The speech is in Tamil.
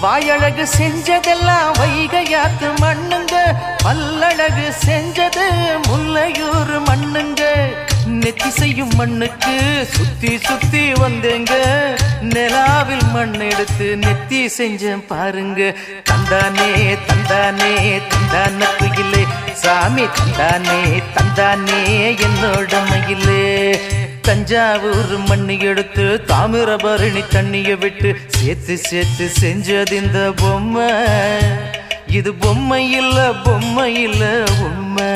வாயழகு செஞ்சதெல்லாம் வைகையாத்து மண்ணுங்க, பல்லழகு செஞ்சது முல்லையூர் மண்ணுங்க. நெத்தி செய்யும் மண்ணுக்கு சுத்தி சுத்தி வந்தேங்க, நிலாவில் மண் எடுத்து நெத்தி செஞ்சேன் பாருங்க. தந்தானே தந்தானே தந்தான குயிலே, சாமி தந்தானே தந்தானே என்னோட மயிலே. தஞ்சாவூர் மண்ணி எடுத்து தாமிரபரணி தண்ணிய விட்டு சேர்த்து சேர்த்து செஞ்சது இந்த பொம்மை. இது பொம்மை இல்ல பொம்மை இல்ல உண்மை.